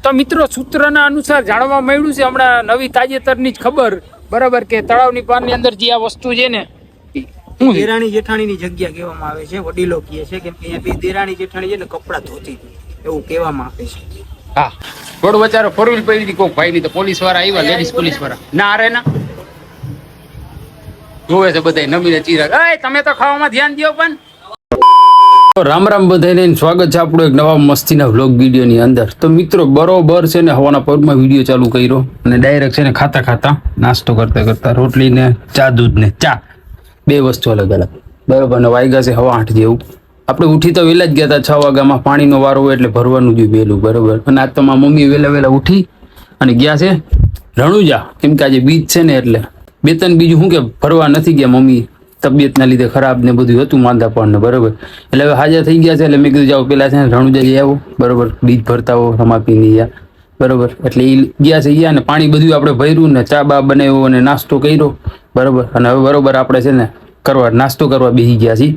તો મિત્રો સૂત્રના અનુસાર જાણવા મળ્યું છે હમણાં નવી તાજેતરની જ ખબર બરાબર કે તળાવની પારની અંદર જે આ વસ્તુ છે ને દેરાણી જેઠાણીની જગ્યા કહેવામાં આવે છે. વડીલો કહે છે કેમ કે અહીંયા બે દેરાણી જેઠાણી છે ને કપડા ધોતી એવું કહેવામાં આવે છે. હા થોડું વચારો ફોર વ્હીલ પડી હતી કોઈ ભાઈ ની તો પોલીસ વાળા આવ્યા લેડીઝ પોલીસ વાળા ના અરે ના જોવે છે બધા નમીને ચિરાગ એ તમે તો ખાવામાં ધ્યાન દો પણ રામ રામ બધાને સ્વાગત છે આપણો એક નવા મસ્તીના વ્લોગ વિડીયોની અંદર. તો મિત્રો બરોબર છે ને હવાના પરમાં વિડીયો ચાલુ કર્યો અને ડાયરેક્ટ છે ને ખાતા ખાતા નાસ્તો કરતા કરતા રોટલી ને ચા દૂધ ને ચા બે વસ્તુ અલગ અલગ બરોબર ને વાગ્યા છે 8:30 જેવું. આપણે ઉઠી તો વહેલા જ ગયા હતા 6 વાગ્યામાં પાણીનો વારો હોય એટલે ભરવાનું જ વહેલું બરોબર. અને આજ તો મારી મમ્મી વહેલા ઉઠી અને ગયા છે રણુજા કેમ કે આજે બીજ છે ને એટલે બે ત્રણ બીજું શું કે ભરવા નથી ગયા મમ્મી તબિયતના લીધે ખરાબ ને બધું હતું માંદા પણ ને બરોબર. એટલે હવે હાજર થઈ ગયા છે એટલે મેં કીધું જાઓ પેલા છે ને રણુજા જઈ આવો બરોબર બીજ ભરતા હો રમાપીને ગયા બરોબર. એટલે એ ગયા છે ગયા ને પાણી બધું આપણે ભર્યું ને ચા બા બનાવ્યો અને નાસ્તો કર્યો બરોબર. અને હવે બરોબર આપણે છે ને કરવા નાસ્તો કરવા બેસી ગયા છીએ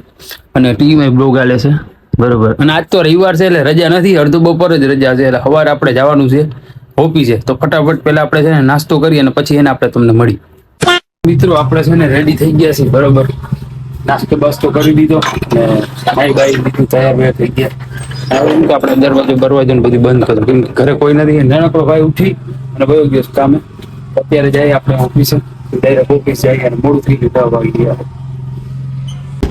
અને ટીવીમાં બ્લોગ આલે છે બરોબર. અને આજ તો રવિવાર છે એટલે રજા નથી અડધો બપોર જ રજા છે એટલે સવારે આપણે જવાનું છે ઓફિસે. તો ફટાફટ પેલા આપણે છે ને નાસ્તો કરીએ અને પછી એને આપણે તમને મળી મિત્રો આપણે છે ને રેડી થઈ ગયા છીએ બરોબર. નાસ્તો બાસ્તો કરી દીધો ને નાઈ બાઈ દીધું તૈયાર થઈ ગયા. હવે કે આપણે દરવાજો ને બધું બંધ કર્યું કેમ ઘરે કોઈ નથી. નાનકડો ભાઈ ઉઠી અને વયો ગયો કામે. અત્યારે જાય આપણે ઓફિસે ડાયરેક્ટ ઓફિસ જાય અને મોડું થઈ ગયું 10 વાગી ગયા.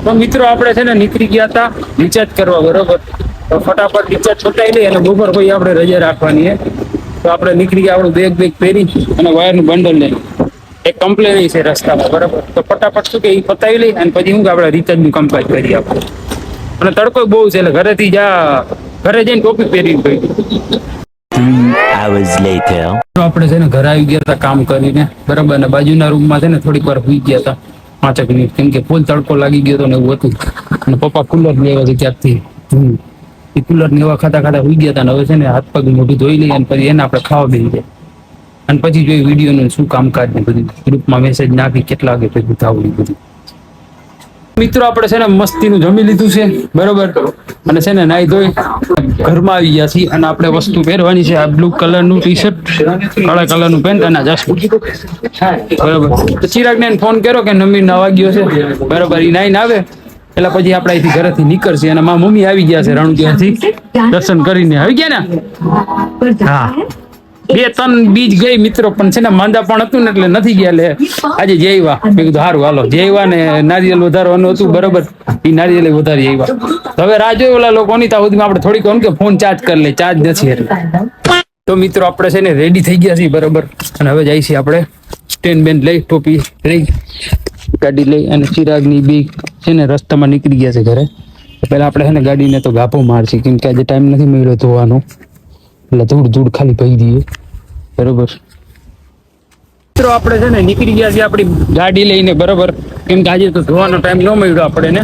તો મિત્રો આપણે છે ને નીકળી ગયા હતા રિચાર્જ કરવા બરોબર. તો ફટાફટ રિચાર્જ છોટાઈ લઈ અને બપોર પછી આપણે રજા રાખવાની તો આપણે નીકળી ગયા આપણું બેગ પહેરી અને વાયરનું બંડલ લઈ એક કમ્પ્લેન છે રસ્તામાં બરાબર. તો ફટાફટ શું કે એ પતાવી લઈ અને પછી હું કે આપણે રિચાર્જનું કામકાજ કરીએ આપણે. અને તડકો બહુ છે એટલે ઘરેથી ઘરે જઈને ટોપી પહેરીને ગઈ. આપણે છે ને ઘરે આવી ગયા હતા કામ કરીને બરાબર. અને બાજુના રૂમમાં છે ને થોડીક વાર સુઈ ગયા હતા 5 મિનિટ કેમ કે ફૂલ તડકો લાગી ગયો હતો ને એવું હતું. અને પપ્પા કુલર લેવા છે ક્યાંકથી એ કુલર ને એવા ખાતા ખાતા સુઈ ગયા હતા. ને હવે છે ને હાથ પગ મોઢું ધોઈ લઈએ અને પછી એને આપણે ખાવા બેસી જાય અને પછી જોઈ વિડીયોનું શું કામકાજ ને બધું ગ્રુપમાં મેસેજ નાખી કેટલા વાગે ભેગું થવું બધું. મિત્રો આપણે છે ને મસ્તીનું જમી લીધું છે બરોબર. અને છે ને નાઈ ધોઈ ઘરમાં આવી ગયા છીએ અને આપણે વસ્તુ પહેરવાની છે આ બ્લુ કલરનું ટી શર્ટ કાળા કલરનું પેન્ટ અને જસ્ટ બરોબર. તો ચિરાગને ફોન કર્યો કે નમીર નવા ગયો છે બરોબર. એ નાઈને આવે એટલે પછી આપણે અહીંથી ઘરેથી નીકળશે. અને મારા મમ્મી આવી ગયા છે રણુજાથી દર્શન કરીને આવી ગયા ને. હા 2-3 બીજ ગઈ મિત્રો પણ છે ને માંદા પણ હતું ને એટલે નથી ગયા. એટલે આજે જયવા મેં કીધું સારું હાલો જયવા ને નારિયેલ વધારવાનું હતું બરોબર. એ નારિયેલ વધારી આવ્યા. તો હવે રાહ જોઈ ઓલા લોકોની ત્યાં સુધીમાં આપણે થોડીક એમ કે ફોન ચાર્જ કરી લે ચાર્જ નથી એટલે. તો મિત્રો આપણે છે ને રેડી થઈ ગયા છીએ બરોબર. અને હવે જાય છે આપણે સ્ટેન્ડ બેન્ડ લઈ ટોપી લઈ ગાડી લઈ અને ચિરાગની બી છે ને રસ્તામાં નીકળી ગયા છે ઘરે. પેલા આપણે છે ને ગાડીને તો ગાભો મારશે કેમ કે આજે ટાઈમ નથી મળ્યો ધોવાનો એટલે ધૂળ ખાલી પહી દઈએ બરોબર. મિત્રો આપણે છે ને નીકળી ગયા છીએ આપણી ગાડી લઈને બરોબર. કેમ કે આજે તો ધોવાનો ટાઈમ ન મળ્યો આપણે ને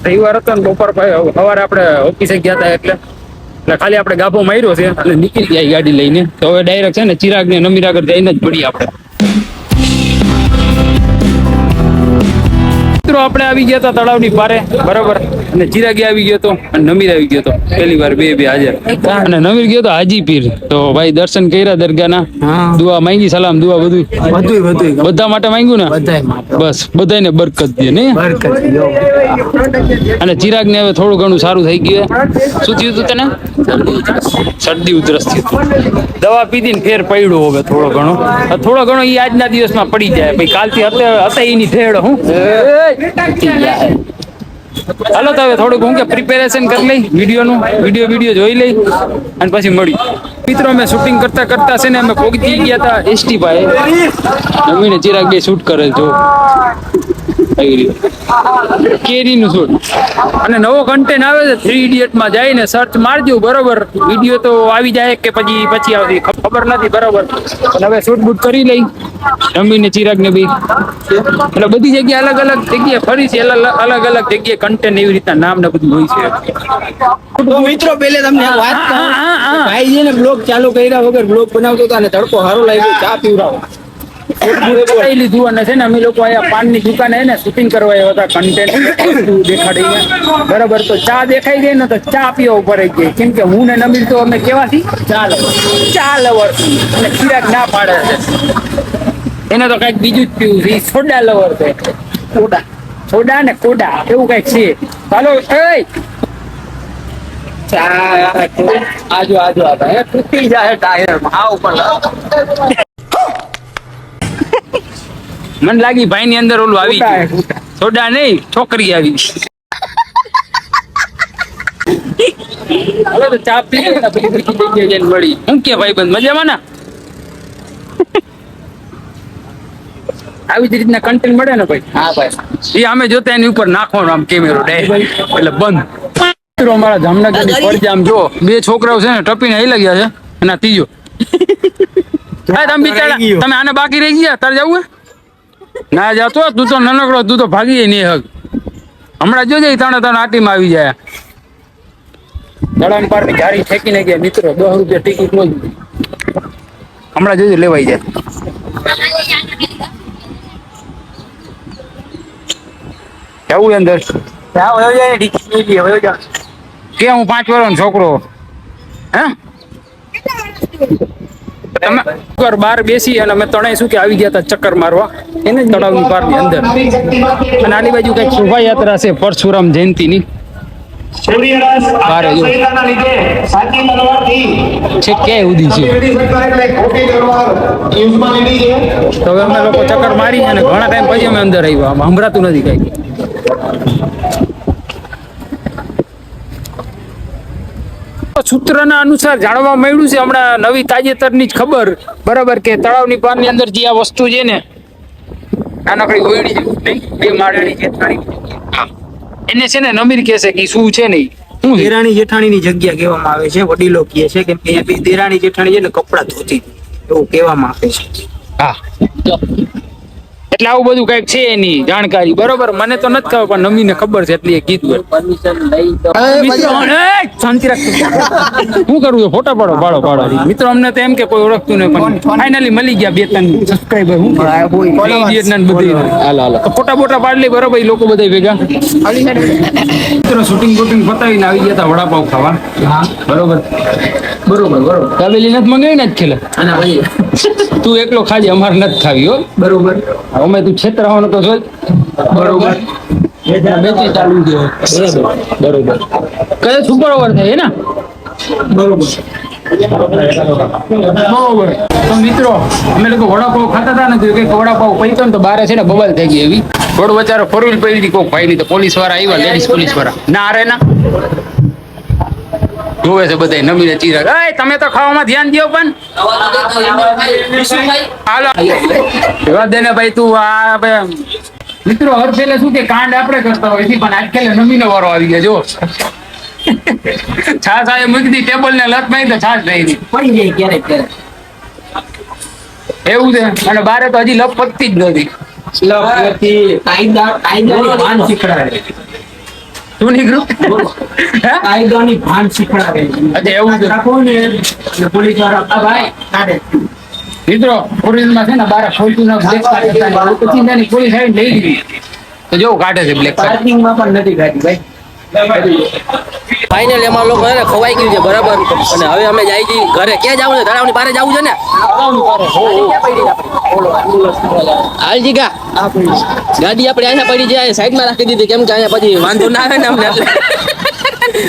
રવિવાર હતો ને બપોર સવારે આપણે ઓફિસે ગયા હતા એટલે ખાલી આપણે ગાભો માર્યો છે એટલે નીકળી ગયા ગાડી લઈને. તો હવે ડાયરેક્ટ છે ને ચિરાગ ને નમીર આગળ જઈને જ પડી આપણે. મિત્રો આપણે આવી ગયા હતા તળાવની પારે બરોબર. અને ચિરાગી આવી ગયો તો અને નમીર આવી ગયો તો પહેલી વાર બે હાજર. અને નમીર ગયો તો હાજી પીર. તો ભાઈ દર્શન કર્યા દરગાહના દુઆ માંગી સલામ દુઆ બધું બધા માટે માંગ્યું ને બસ બધાને બરકત દે ને. અને ચિરાગ ને હવે થોડું ઘણું સારું થઈ ગયું. શું થયું હતું તને? શરદી ઉધરસ થયું. દવા પીધી ને ફેર પડ્યો હવે થોડો ઘણો એ આજના દિવસમાં પડી જાય ભાઈ. કાલથી હતા એની ઠેડ હું હાલો. તો હવે થોડુંક હું કે પ્રિપેરેશન કરી લઈ વિડીયો જોઈ લઈ અને પછી મળી. મિત્રો અમે શૂટિંગ કરતા છે ને અમે પહોંચી ગયા હતા એસટી ભાઈ નવીને ચિરાગ બે શૂટ કરેલ જો કેરીનું શૂટ. અને નવો કન્ટેન્ટ આવે છે 3 ઇડિયટમાં જઈને સર્ચ મારજો બરોબર. વિડીયો તો આવી જાય કે પછી આવતી ખબર નથી બરોબર. અને હવે શૂટ બૂટ કરી લઈ નમીને ચિરાગ ને બી એટલે બધી જગ્યાએ અલગ અલગ જગ્યાએ ફરી છે અલગ અલગ જગ્યાએ કન્ટેન્ટ એવી રીતના નામ ને બધું હોય છે. તો મિત્રો પહેલે તમને વાત ભાઈ છે ને બ્લોગ ચાલુ કર્યા વગર બ્લોગ બનાવતો હતો અને તડકો સારો લાગ્યો ચા પીવડાવો પતાવી લીધું અને છે ને અમે લોકો અહીંયા પાનની દુકાને હે ને શૂટિંગ કરવા આવ્યા હતા કન્ટેન્ટ દેખાડીને બરાબર. તો ચા દેખાઈ ગઈ ને તો ચા પીવા ઉપર આવી ગઈ, કેમ કે હું ને નમીર તો અમે કેવાથી ચા લવર અને ચિરાગ ના પાડે છે એને તો કઈક બીજું જ પીવું છે, સોડા લવર છે. સોડા ને કોડા એવું કઈક છે. ચાલો એ આજો તૂટી જાય ટાયર મને લાગી ભાઈ ની અંદર ઓલું આવી ગયું. સોડા નહીં છોકરી આવી. હવે તો ચા પી ને પછી બીજી જગ્યાએ જઈને મળી. હું કે ભાઈ બંધ મજામાં ના આવી જ રીતના કન્ટેન્ટ મળે ને ભાઈ. હા ભાઈ એ અમે જોતા એની ઉપર નાખવાનો આમ કેમેરો ડાયરેક્ટ એટલે બંધ. મિત્રો અમારા જામનગર ની પડજામ જો બે છોકરાઓ છે ને ટપીને આવી લાગ્યા છે અને આ ત્રીજો તમે બિચારા તમે આને બાકી રહી ગયા તારે જવું ના જાતો તું તો નાનકડો તું તો ભાગી નહીં હક હમણાં જોજે ત્રણે આટીમાં આવી જાય. દડાન પાર ની ગાડી ઠેકીને ગયા મિત્રો 10 રૂપિયા ટિકિટ નો હમણાં જોજે લેવાઈ જાય. કેવું અંદર કે હું 5 વર્ષનો છોકરો હે તમે બહાર બેસી અને અમે ત્રણેય શું કે આવી ગયા હતા ચક્કર મારવા એને તળાવની પારની અંદર. અને આની બાજુ કઈક શોભાયાત્રા છે પરશુરામ જયંતિની. છે ક્યાંય ઉદી છે તો હવે અમે લોકો ચક્કર મારી અને ઘણા ટાઈમ પછી અમે અંદર આવ્યા. સંભળાતું નથી કઈ. સૂત્રના અનુસાર જાણવા મળ્યું છે હમણાં નવી તાજેતરની જ ખબર બરાબર કે તળાવની પારની અંદર જે આ વસ્તુ છે ને નાનકડી ઓયડી છે 2 માળની જેઠાણી એને છે ને નમીર કહે છે કે શું છે નહીં શું દેરાણી જેઠાણી ની જગ્યા કહેવામાં આવે છે. વડીલો કહે છે કેમ કે અહીંયા બે દેરાણી જેઠાણી છે ને કપડા ધોતી એવું કહેવામાં આવે છે. હા એટલે આવું બધું કઈક છે એની જાણકારી બરોબર. મને તો નથી ખબર પણ નમીને ખબર છે એટલે એ કીધું. શાંતિ રાખજો શું કરવું છે ફોટા પાડો મિત્રો. અમને તો એમ કે કોઈ ઓળખતું નહીં પણ ફાઇનલી મળી ગયા 2-3 સબસ્ક્રાઇબર. હું ફોટા બોટા પાડી લઈ બરોબર. લોકો બધા ભેગા મિત્રો શૂટિંગ બૂટિંગ પતાવીને આવી ગયા હતા વડાપાવ ખાવા. બરોબર દાબેલી નથી મંગાવી ને જ ખેલે તું એકલો ખાજે અમારે નથી ખાવી હો બરોબર. અમે તું છેતરાવાનો તો છો બરોબર. બેચી ચાલુ છે બરોબર. કયો સુપર ઓવર થાય ને બરોબર. તો મિત્રો અમે લોકો વડાપાવ ખાતા હતા ને તો કઈક વડાપાવ પૈતો ને તો બારે છે ને બબલ થઈ ગઈ એવી. થોડું બચારો 4 વ્હીલ પડી હતી કોક ભાઈ ની તો પોલીસ વાળા આવ્યા લેડીઝ પોલીસ વાળા ના અરે ના જોવે છે બધા નમીને ચિરાગ. એ તમે તો ખાવામાં ધ્યાન દો પણ હાલો દે ને ભાઈ તું આ મિત્રો હર પેલે શું કે કાંડ આપણે કરતા હોય પણ આજકાલ નમીનો વારો આવી ગયા જો છાસ આ મૂકી દી ટેબલ ને લત મારી તો છાસ નહીં પડી જાય ક્યારેક એવું છે. અને બારે તો હજી લપ પતતી જ નથી. શું નીકળ્યું કાયદાની ભાન શીખડાવે એવું પોલીસ વાળા ભાઈ મિત્રો પોલીસમાં છે ને બાર ફોર્ચ્યુનર બ્લેક પછી પોલીસ આવીને લઈ લીધી તો જો કાઢે છે બ્લેક પાર્કિંગમાં પણ નથી કાઢી ભાઈ. ફાઇનલ એમાં લોકો હે ને ખવાઈ ગયું છે બરાબર. અને હવે અમે જાય છીએ ઘરે. ક્યાં જવું છે? તળાવની પારે જવું છે ને હાલજી ગા ગાડી આપણે અહીંયા પડી જાય સાઈડમાં રાખી દીધી કેમ કે અહીંયા પછી વાંધો ના આવે ને અમને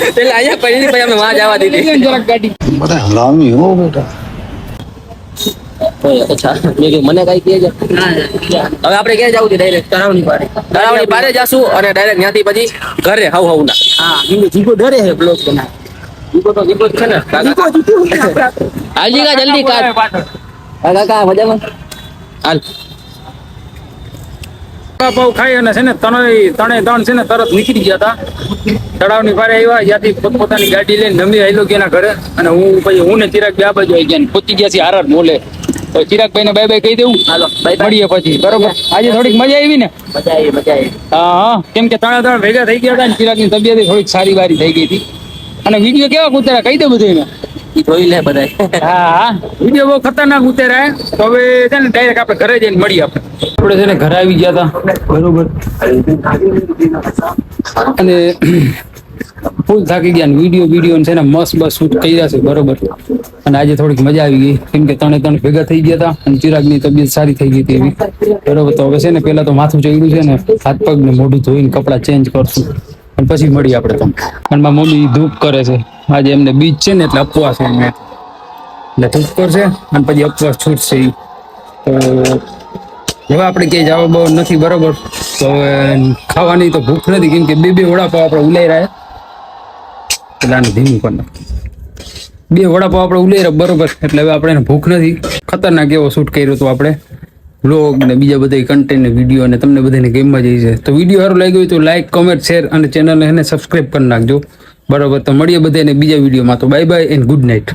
એટલે અહીંયા પડી દીધી પછી અમે વાં જવા દીધી. જરાક ગાડી બધા હરામી હો બેટા. અચ્છા મેં કીધું મને કઈ કહે છે હવે આપણે ક્યાં જવું છે? ડાયરેક્ટ તળાવની પારે જશું અને ડાયરેક્ટ ત્યાંથી પછી ઘરે હવ ના. હા જીગો ડરે છે બ્લોગ બનાવે. જીગો તો જીગો જ છે ને હાલજી ગા જલ્દી કાઢ કાકા મજામાં હાલ. વડાપાવ ખાઈ અને છે ને ત્રણ છે ને તરત નીકળી ગયા હતા તળાવની પારે આવ્યા. જ્યાંથી પોતપોતાની ગાડી લઈને નમી આવેલો ગયા ઘરે અને હું ને ચિરાગ બે બાજુ આવી ગયા પહોંચી ગયા છીએ આર મોલે. તો ચિરાગભાઈ ને બાય કહી દેવું હાલો મળીએ પછી બરોબર. આજે થોડીક મજા આવી ને મજા આવી હા કેમ કે ત્રણ ભેગા થઈ ગયા હતા ને ચિરાગની તબિયત થોડીક સારી વારી થઈ ગઈ હતી. અને વિડીયો કેવા ઉતાર્યા કહી દે બધું ઈ જોઈ લે બધા. હા વિડીયો બહુ ખતરનાક ઉતરાય. તો હવે છે ને ડાયરેક્ટ આપણે ઘરે જઈને મળીએ. આપણે છે ને ઘરે આવી ગયા હતા બરોબર, અને ફૂલ થાકી ગયા. વિડીયો છે ને મસ્ત બસ શૂટ કર્યા છે બરોબર. અને આજે થોડીક મજા આવી ગઈ કેમ કે ત્રણે ભેગા થઈ ગયા હતા અને ચિરાગની તબિયત સારી થઈ ગઈ હતી એવી બરોબર. તો હવે છે ને પેલા તો માથું ચડ્યું છે ને, હાથ પગ ને મોઢું ધોઈને કપડાં ચેન્જ કરશું અને પછી મળીએ આપણે. તો અને મારી મમ્મી ધૂપ કરે છે આજે, એમને બીજ છે ને એટલે અપવાસ છે એમને, એટલે ધૂપ કરશે અને પછી અપવાસ છૂટશે ઈ. તો હવે આપણે ક્યાંય જવા બહુ નથી બરોબર. તો હવે ખાવાની તો ભૂખ નથી કેમ કે બે વડાપાવ આપણે ઉલાઈ રહ્યા. એટલે આને ધીમું કરી નાખ. બે વડાપાવ આપણે ઉલાઈ રહ્યા બરોબર, એટલે હવે આપણે એને ભૂખ નથી. ખતરનાક એવો શૂટ કર્યો હતો આપણે વ્લોગ ને બીજા બધા કન્ટેન્ટ ને વિડીયો, અને તમને બધાને ગેમમાં જઈ છે. તો વિડીયો સારું લાગ્યો હોય તો લાઈક, કમેન્ટ, શેર અને ચેનલને સબસ્ક્રાઈબ કરી નાખજો બરોબર. તો મળીએ બધાને બીજા વિડીયોમાં. તો bye bye and good night.